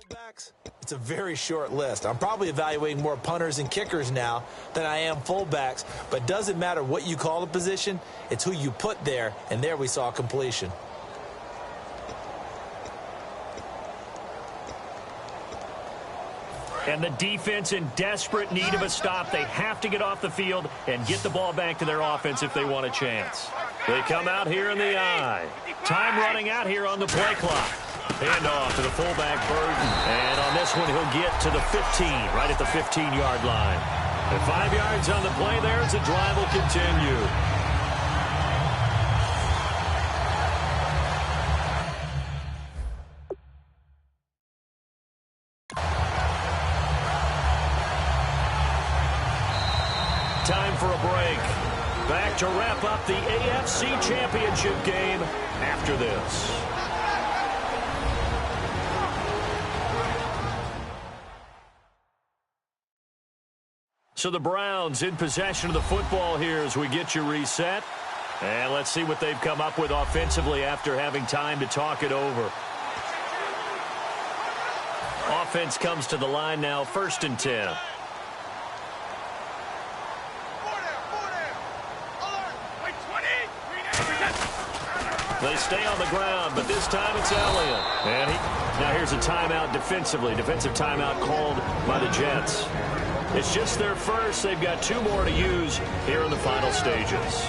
Fullbacks, it's a very short list. I'm probably evaluating more punters and kickers now than I am fullbacks, but it doesn't matter what you call the position, it's who you put there, and there we saw completion. And the defense in desperate need of a stop. They have to get off the field and get the ball back to their offense if they want a chance. They come out here in the I. Time running out here on the play clock. Hand off to the fullback, Burton. And on this one, he'll get to the 15, right at the 15-yard line. And 5 yards on the play there as the drive will continue. Time for a break. Back to wrap up the AFC Championship game after this. So the Browns in possession of the football here as we get you reset. And let's see what they've come up with offensively after having time to talk it over. Offense comes to the line now, 1st and 10. They stay on the ground, but this time it's Elliott. And now here's a timeout defensively. Defensive timeout called by the Jets. It's just their first. They've got 2 more to use here in the final stages.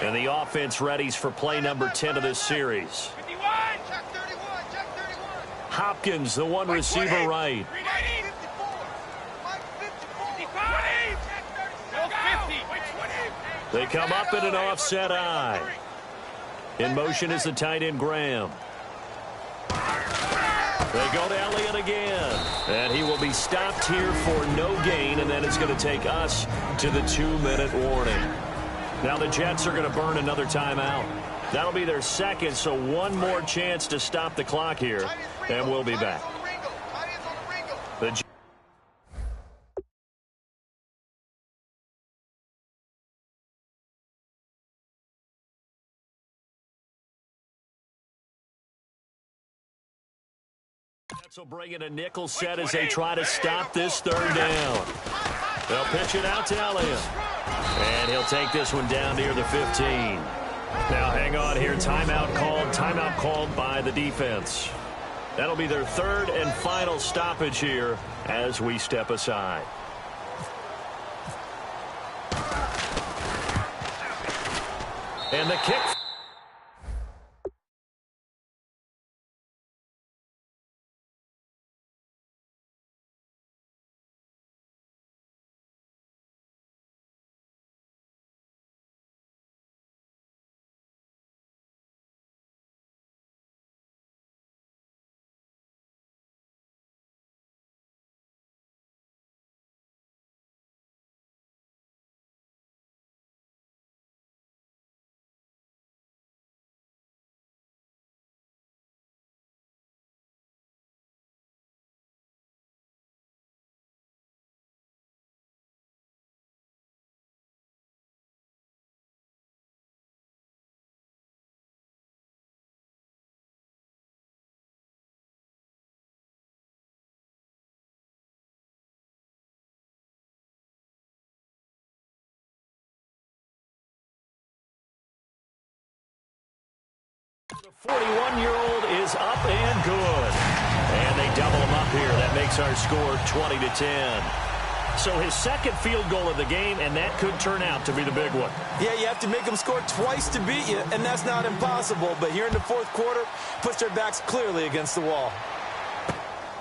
And the offense readies for play number 10 of this series. Hopkins, the one receiver right. They come up in an offset I. In motion is the tight end Graham. They go to Elliott again. And he will be stopped here for no gain, and then it's going to take us to the 2-minute warning. Now the Jets are going to burn another timeout. That'll be their second, so one more chance to stop the clock here, and we'll be back. The Jets will bring in a nickel set as they try to stop this third down. They'll pitch it out to Elliott. And he'll take this one down near the 15. Now hang on here. Timeout called by the defense. That'll be their third and final stoppage here as we step aside. And the kick. The 41-year-old is up and good. And they double him up here. That makes our score 20-10. So his second field goal of the game, and that could turn out to be the big one. Yeah, you have to make them score twice to beat you, and that's not impossible. But here in the fourth quarter, puts their backs clearly against the wall.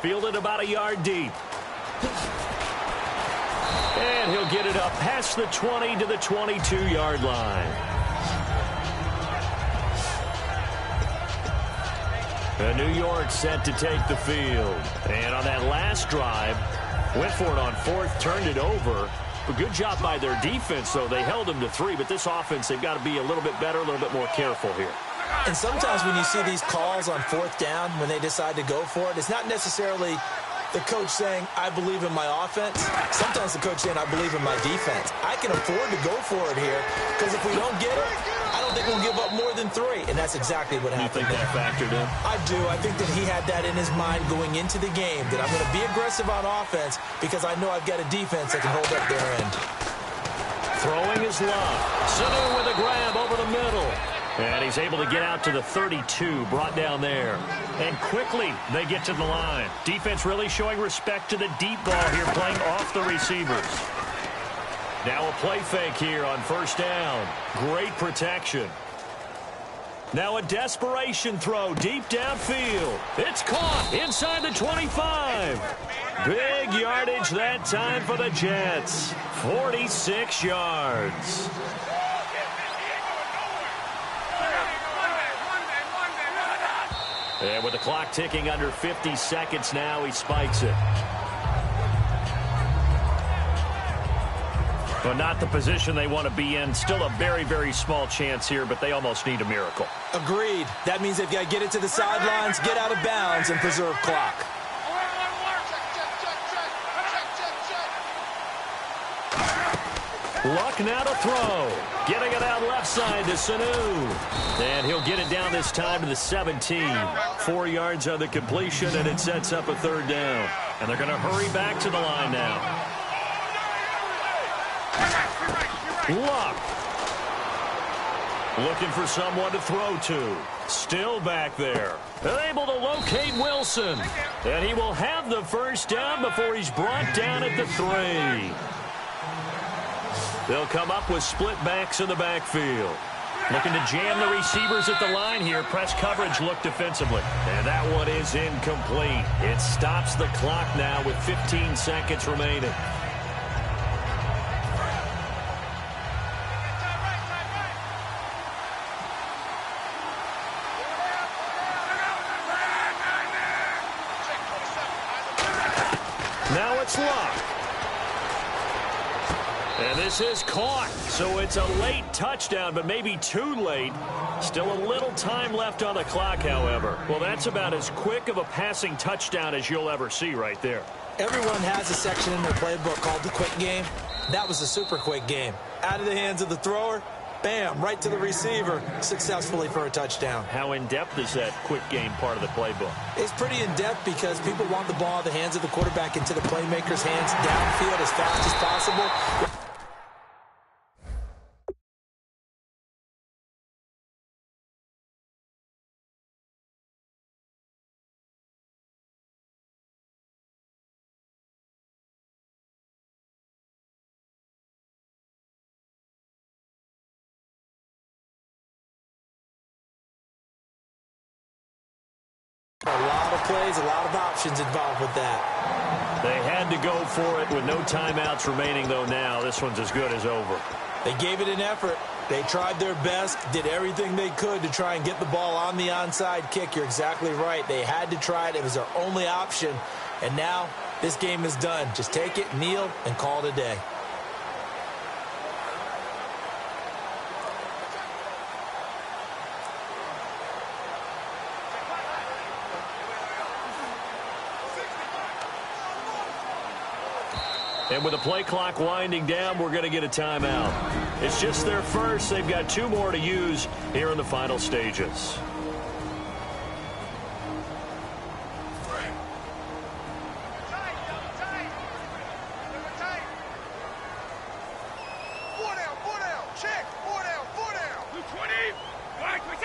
Fielded about a yard deep. And he'll get it up past the 20 to the 22-yard line. And New York set to take the field. And on that last drive, went for it on fourth, turned it over. A good job by their defense, though. They held them to 3, but this offense, they've got to be a little bit better, a little bit more careful here. And sometimes when you see these calls on fourth down, when they decide to go for it, it's not necessarily the coach saying, I believe in my offense. Sometimes the coach saying, I believe in my defense. I can afford to go for it here, because if we don't get it, I don't think we'll give up more than 3. And that's exactly what happened. You think that factored in? I do. I think that he had that in his mind going into the game, that I'm going to be aggressive on offense because I know I've got a defense that can hold up their end. Throwing is Love. Sanu with a grab over the middle. And he's able to get out to the 32, brought down there. And quickly, they get to the line. Defense really showing respect to the deep ball here, playing off the receivers. Now a play fake here on first down. Great protection. Now a desperation throw deep downfield. It's caught inside the 25. Big yardage that time for the Jets. 46 yards. And with the clock ticking under 50 seconds now, he spikes it. Well, not the position they want to be in. Still a very, very small chance here, but they almost need a miracle. Agreed. That means they've got to get it to the sidelines, get out of bounds, and preserve clock. Luck now to throw. Getting it out left side to Sanu. And he'll get it down this time to the 17. 4 yards on the completion, and it sets up a third down. And they're going to hurry back to the line now. Luck. Looking for someone to throw to. Still back there. They're able to locate Wilson. And he will have the first down before he's brought down at the 3. They'll come up with split backs in the backfield. Looking to jam the receivers at the line here. Press coverage look defensively. And that one is incomplete. It stops the clock now with 15 seconds remaining. Now it's Luck. And this is caught. So it's a late touchdown, but maybe too late. Still a little time left on the clock, however. Well, that's about as quick of a passing touchdown as you'll ever see right there. Everyone has a section in their playbook called the quick game. That was a super quick game. Out of the hands of the thrower, bam, right to the receiver, successfully for a touchdown. How in-depth is that quick game part of the playbook? It's pretty in-depth because people want the ball in the hands of the quarterback into the playmaker's hands downfield as fast as possible. A lot of plays, a lot of options involved with that. They had to go for it with no timeouts remaining, though. Now this one's as good as over. They gave it an effort. They tried their best, did everything they could to try and get the ball on the onside kick. You're exactly right. They had to try it. It was their only option. And now this game is done. Just take it, kneel, and call it a day. And with the play clock winding down, we're going to get a timeout. It's just their first. They've got 2 more to use here in the final stages.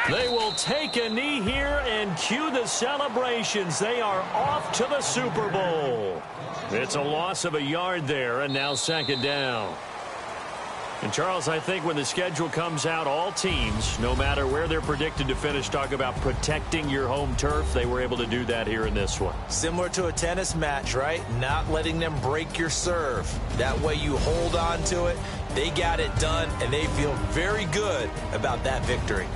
They will take a knee here and cue the celebrations. They are off to the Super Bowl. It's a loss of a yard there, and now second down. And, Charles, I think when the schedule comes out, all teams, no matter where they're predicted to finish, talk about protecting your home turf. They were able to do that here in this one. Similar to a tennis match, right? Not letting them break your serve. That way you hold on to it. They got it done, and they feel very good about that victory.